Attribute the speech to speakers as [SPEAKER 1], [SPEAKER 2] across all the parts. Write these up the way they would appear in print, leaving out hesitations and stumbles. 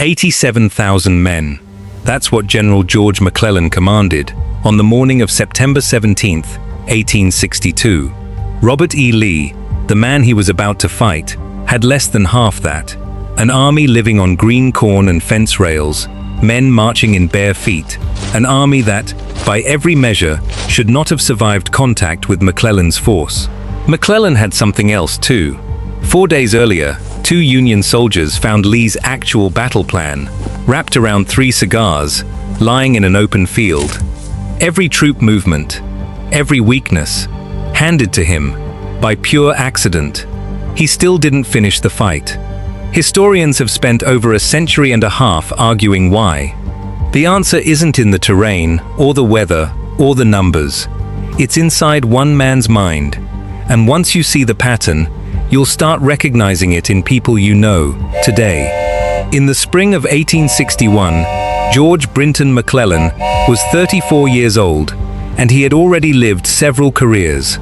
[SPEAKER 1] 87,000 men. That's what General George McClellan commanded on the morning of September 17, 1862. Robert E. Lee, the man he was about to fight, had less than half that. An army living on green corn and fence rails, men marching in bare feet, an army that, by every measure, should not have survived contact with McClellan's force. McClellan had something else too. 4 days earlier, 2 Union soldiers found Lee's actual battle plan, wrapped around 3 cigars, lying in an open field. Every troop movement, every weakness, handed to him by pure accident. He still didn't finish the fight. Historians have spent over a century and a half arguing why. The answer isn't in the terrain, or the weather, or the numbers. It's inside one man's mind. And once you see the pattern, you'll start recognizing it in people you know today. In the spring of 1861, George Brinton McClellan was 34 years old, and he had already lived several careers.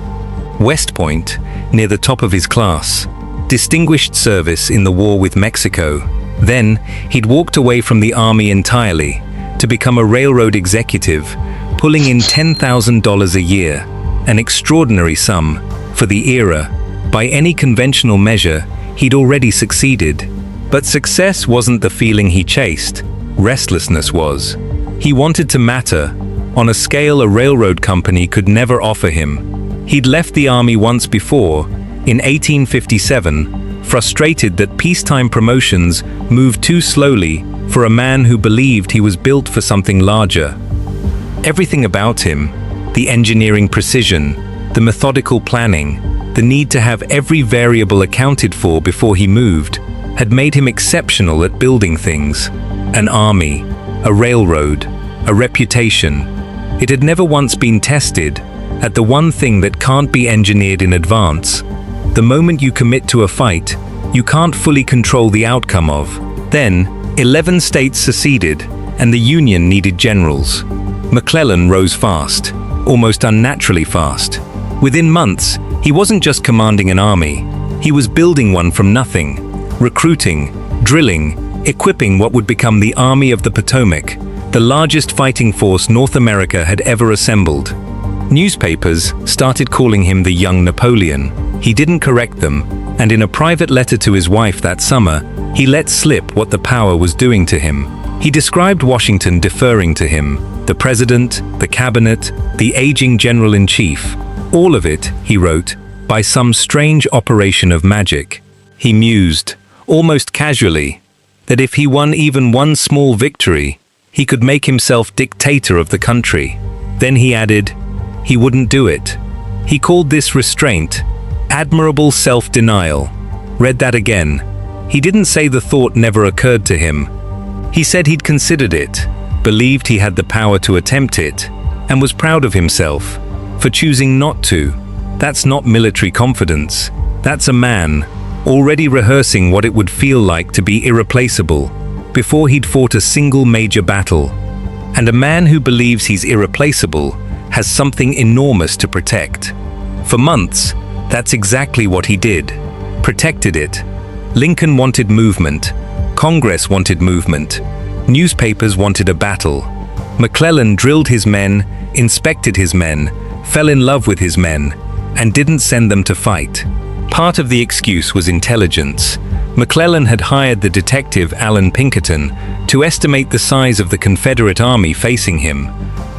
[SPEAKER 1] West Point, near the top of his class. Distinguished service in the war with Mexico. Then, he'd walked away from the army entirely to become a railroad executive, pulling in $10,000 a year, an extraordinary sum for the era. By any conventional measure, he'd already succeeded. But success wasn't the feeling he chased. Restlessness was. He wanted to matter, on a scale a railroad company could never offer him. He'd left the army once before, in 1857, frustrated that peacetime promotions moved too slowly for a man who believed he was built for something larger. Everything about him, the engineering precision, the methodical planning, the need to have every variable accounted for before he moved, had made him exceptional at building things. An army, a railroad, a reputation. It had never once been tested at the one thing that can't be engineered in advance. The moment you commit to a fight, you can't fully control the outcome of. Then, 11 states seceded, and the Union needed generals. McClellan rose fast, almost unnaturally fast. Within months, he wasn't just commanding an army, he was building one from nothing, recruiting, drilling, equipping what would become the Army of the Potomac, the largest fighting force North America had ever assembled. Newspapers started calling him the young Napoleon. He didn't correct them, and in a private letter to his wife that summer, he let slip what the power was doing to him. He described Washington deferring to him, the president, the cabinet, the aging general-in-chief. All of it, he wrote, by some strange operation of magic. He mused, almost casually, that if he won even one small victory, he could make himself dictator of the country. Then he added, he wouldn't do it. He called this restraint, admirable self-denial. Read that again. He didn't say the thought never occurred to him. He said he'd considered it, believed he had the power to attempt it, and was proud of himself for choosing not to. That's not military confidence. That's a man already rehearsing what it would feel like to be irreplaceable before he'd fought a single major battle. And a man who believes he's irreplaceable has something enormous to protect. For months, that's exactly what he did. Protected it. Lincoln wanted movement. Congress wanted movement. Newspapers wanted a battle. McClellan drilled his men, inspected his men, fell in love with his men, and didn't send them to fight. Part of the excuse was intelligence. McClellan had hired the detective Allan Pinkerton to estimate the size of the Confederate army facing him,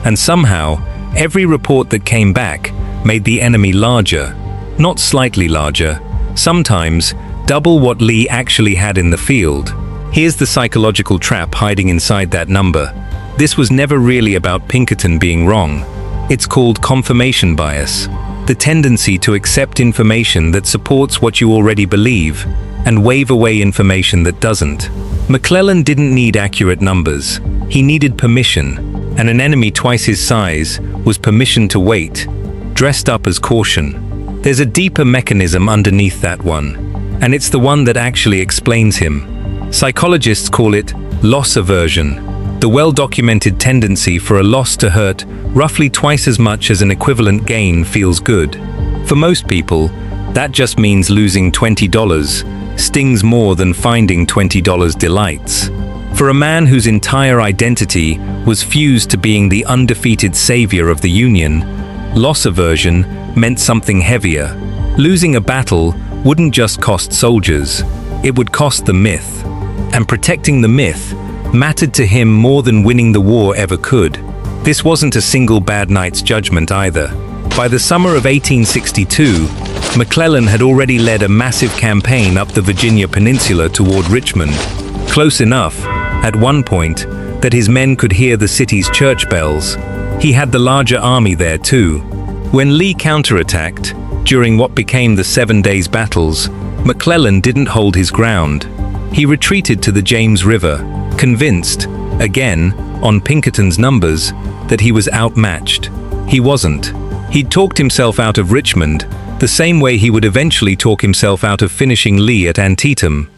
[SPEAKER 1] and somehow, every report that came back made the enemy larger, not slightly larger, sometimes double what Lee actually had in the field. Here's the psychological trap hiding inside that number. This was never really about Pinkerton being wrong. It's called confirmation bias, the tendency to accept information that supports what you already believe and wave away information that doesn't. McClellan didn't need accurate numbers. He needed permission, and an enemy twice his size was permission to wait, dressed up as caution. There's a deeper mechanism underneath that one, and it's the one that actually explains him. Psychologists call it loss aversion, the well-documented tendency for a loss to hurt roughly twice as much as an equivalent gain feels good. For most people, that just means losing $20 stings more than finding $20 delights. For a man whose entire identity was fused to being the undefeated savior of the Union, loss aversion meant something heavier. Losing a battle wouldn't just cost soldiers, it would cost the myth. And protecting the myth mattered to him more than winning the war ever could. This wasn't a single bad night's judgment either. By the summer of 1862, McClellan had already led a massive campaign up the Virginia Peninsula toward Richmond, close enough, at one point, that his men could hear the city's church bells. He had the larger army there too. When Lee counterattacked, during what became the 7 Days Battles, McClellan didn't hold his ground. He retreated to the James River, convinced, again, on Pinkerton's numbers, that he was outmatched. He wasn't. He'd talked himself out of Richmond, the same way he would eventually talk himself out of finishing Lee at Antietam.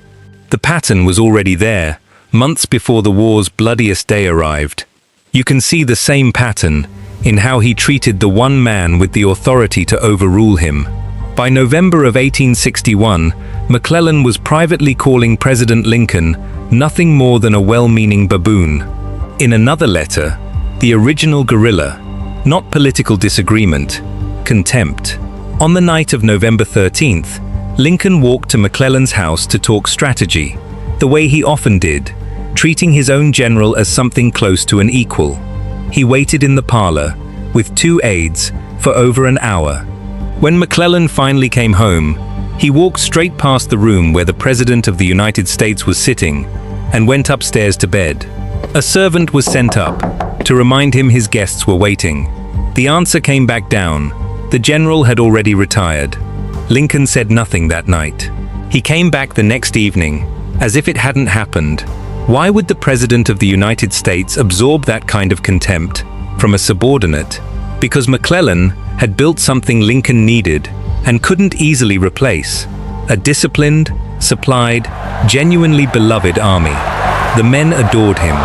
[SPEAKER 1] The pattern was already there, months before the war's bloodiest day arrived. You can see the same pattern in how he treated the one man with the authority to overrule him. By November of 1861, McClellan was privately calling President Lincoln nothing more than a well-meaning baboon. In another letter, the original guerrilla, not political disagreement, contempt. On the night of November 13th, Lincoln walked to McClellan's house to talk strategy, the way he often did, treating his own general as something close to an equal. He waited in the parlor, with 2 aides, for over an hour. When McClellan finally came home, he walked straight past the room where the President of the United States was sitting, and went upstairs to bed. A servant was sent up to remind him his guests were waiting. The answer came back down. The general had already retired. Lincoln said nothing that night. He came back the next evening, as if it hadn't happened. Why would the President of the United States absorb that kind of contempt from a subordinate? Because McClellan had built something Lincoln needed and couldn't easily replace: a disciplined, supplied, genuinely beloved army. The men adored him.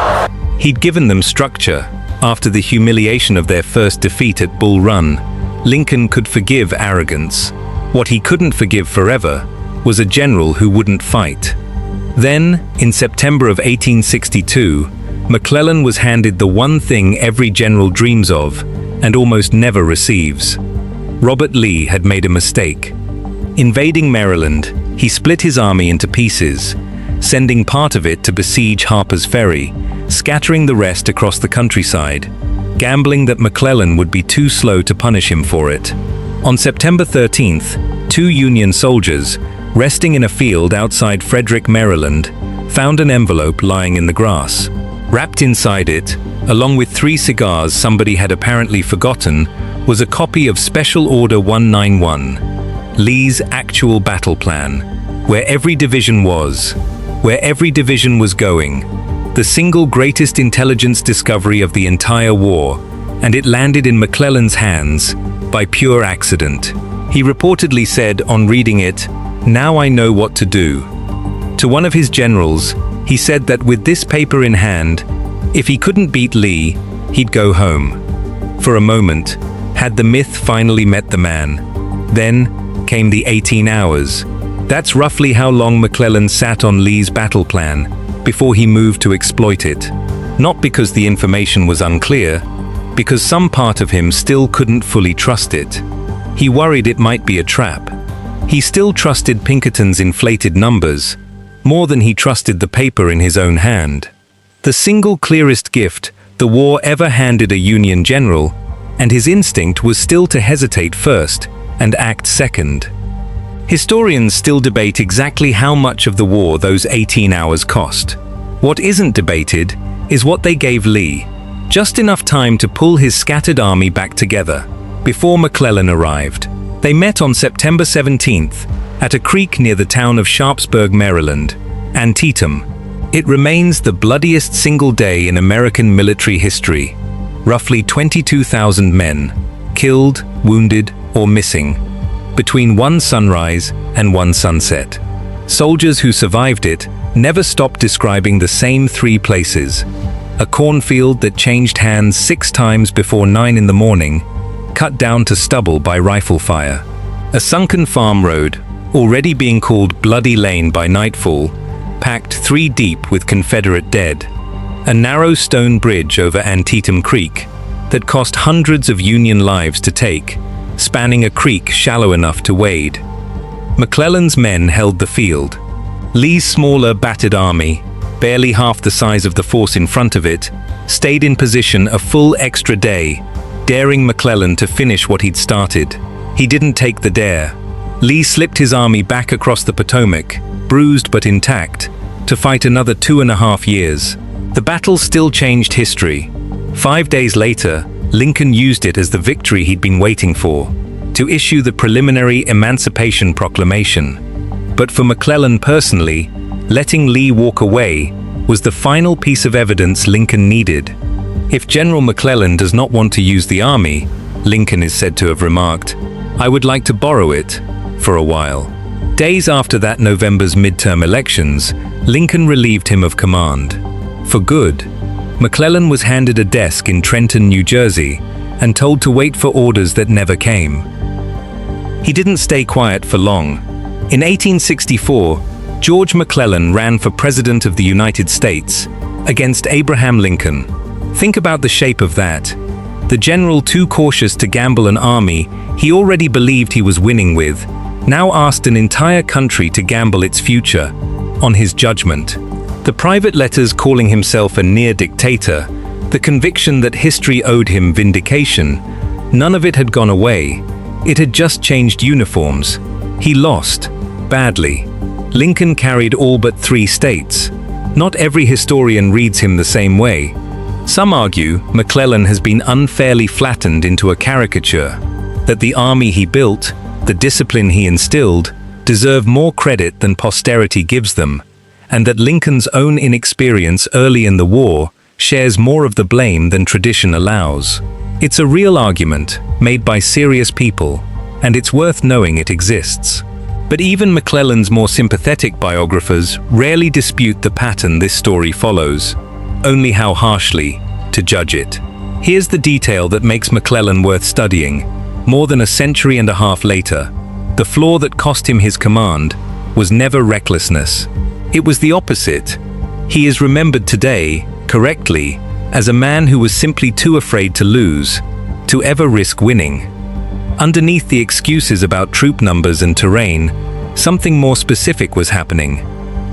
[SPEAKER 1] He'd given them structure. After the humiliation of their first defeat at Bull Run, Lincoln could forgive arrogance. What he couldn't forgive forever was a general who wouldn't fight. Then, in September of 1862, McClellan was handed the one thing every general dreams of and almost never receives. Robert Lee had made a mistake. Invading Maryland, he split his army into pieces, sending part of it to besiege Harper's Ferry, scattering the rest across the countryside, gambling that McClellan would be too slow to punish him for it. On September 13th, 2 Union soldiers, resting in a field outside Frederick, Maryland, found an envelope lying in the grass. Wrapped inside it, along with 3 cigars somebody had apparently forgotten, was a copy of Special Order 191, Lee's actual battle plan, where every division was going, the single greatest intelligence discovery of the entire war, and it landed in McClellan's hands by pure accident. He reportedly said on reading it, "Now I know what to do." To one of his generals, he said that with this paper in hand, if he couldn't beat Lee, he'd go home. For a moment, had the myth finally met the man? Then came the 18 hours. That's roughly how long McClellan sat on Lee's battle plan before he moved to exploit it. Not because the information was unclear, because some part of him still couldn't fully trust it. He worried it might be a trap. He still trusted Pinkerton's inflated numbers, more than he trusted the paper in his own hand. The single clearest gift the war ever handed a Union general, and his instinct was still to hesitate first and act second. Historians still debate exactly how much of the war those 18 hours cost. What isn't debated is what they gave Lee, just enough time to pull his scattered army back together before McClellan arrived. They met on September 17th at a creek near the town of Sharpsburg, Maryland, Antietam. It remains the bloodiest single day in American military history. Roughly 22,000 men, killed, wounded, or missing, between one sunrise and one sunset. Soldiers who survived it never stopped describing the same 3 places: a cornfield that changed hands 6 times before 9 in the morning, cut down to stubble by rifle fire; a sunken farm road, already being called Bloody Lane by nightfall, packed 3 deep with Confederate dead. A narrow stone bridge over Antietam Creek that cost hundreds of Union lives to take, spanning a creek shallow enough to wade. McClellan's men held the field. Lee's smaller, battered army, barely half the size of the force in front of it, stayed in position a full extra day, daring McClellan to finish what he'd started. He didn't take the dare. Lee slipped his army back across the Potomac, bruised but intact, to fight another 2.5 years. The battle still changed history. 5 days later, Lincoln used it as the victory he'd been waiting for, to issue the preliminary Emancipation Proclamation. But for McClellan personally, letting Lee walk away was the final piece of evidence Lincoln needed. If General McClellan does not want to use the army, Lincoln is said to have remarked, "I would like to borrow it for a while." Days after that November's midterm elections, Lincoln relieved him of command. For good. McClellan was handed a desk in Trenton, New Jersey, and told to wait for orders that never came. He didn't stay quiet for long. In 1864, George McClellan ran for President of the United States against Abraham Lincoln. Think about the shape of that. The general too cautious to gamble an army he already believed he was winning with, now asked an entire country to gamble its future on his judgment. The private letters calling himself a near dictator, the conviction that history owed him vindication, none of it had gone away. It had just changed uniforms. He lost, badly. Lincoln carried all but 3 states. Not every historian reads him the same way. Some argue McClellan has been unfairly flattened into a caricature, that the army he built, the discipline he instilled, deserve more credit than posterity gives them, and that Lincoln's own inexperience early in the war shares more of the blame than tradition allows. It's a real argument, made by serious people, and it's worth knowing it exists. But even McClellan's more sympathetic biographers rarely dispute the pattern this story follows, only how harshly to judge it. Here's the detail that makes McClellan worth studying. More than a century and a half later, the flaw that cost him his command was never recklessness. It was the opposite. He is remembered today, correctly, as a man who was simply too afraid to lose, to ever risk winning. Underneath the excuses about troop numbers and terrain, something more specific was happening.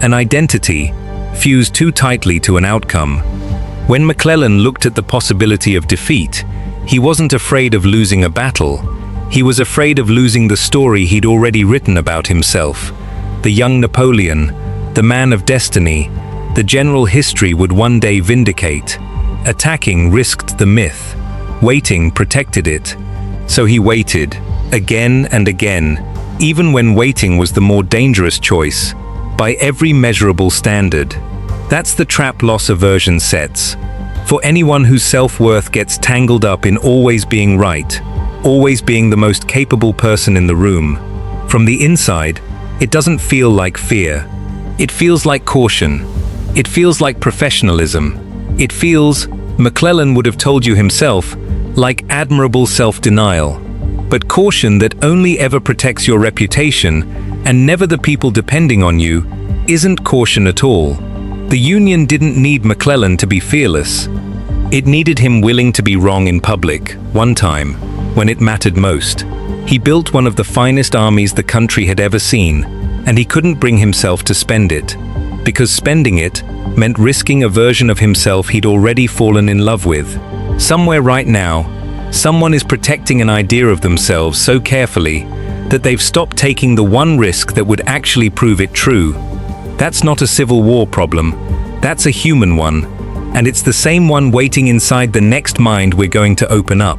[SPEAKER 1] An identity, fused too tightly to an outcome. When McClellan looked at the possibility of defeat, he wasn't afraid of losing a battle. He was afraid of losing the story he'd already written about himself. The young Napoleon, the man of destiny, the general history would one day vindicate. Attacking risked the myth. Waiting protected it. So he waited, again and again, even when waiting was the more dangerous choice, by every measurable standard. That's the trap loss aversion sets. For anyone whose self-worth gets tangled up in always being right, always being the most capable person in the room. From the inside, it doesn't feel like fear. It feels like caution. It feels like professionalism. It feels, McClellan would have told you himself, like admirable self-denial. But caution that only ever protects your reputation and never the people depending on you isn't caution at all. The Union didn't need McClellan to be fearless. It needed him willing to be wrong in public, one time, when it mattered most. He built one of the finest armies the country had ever seen, and he couldn't bring himself to spend it, because spending it meant risking a version of himself he'd already fallen in love with. Somewhere right now, someone is protecting an idea of themselves so carefully that they've stopped taking the one risk that would actually prove it true. That's not a Civil War problem, that's a human one, and it's the same one waiting inside the next mind we're going to open up.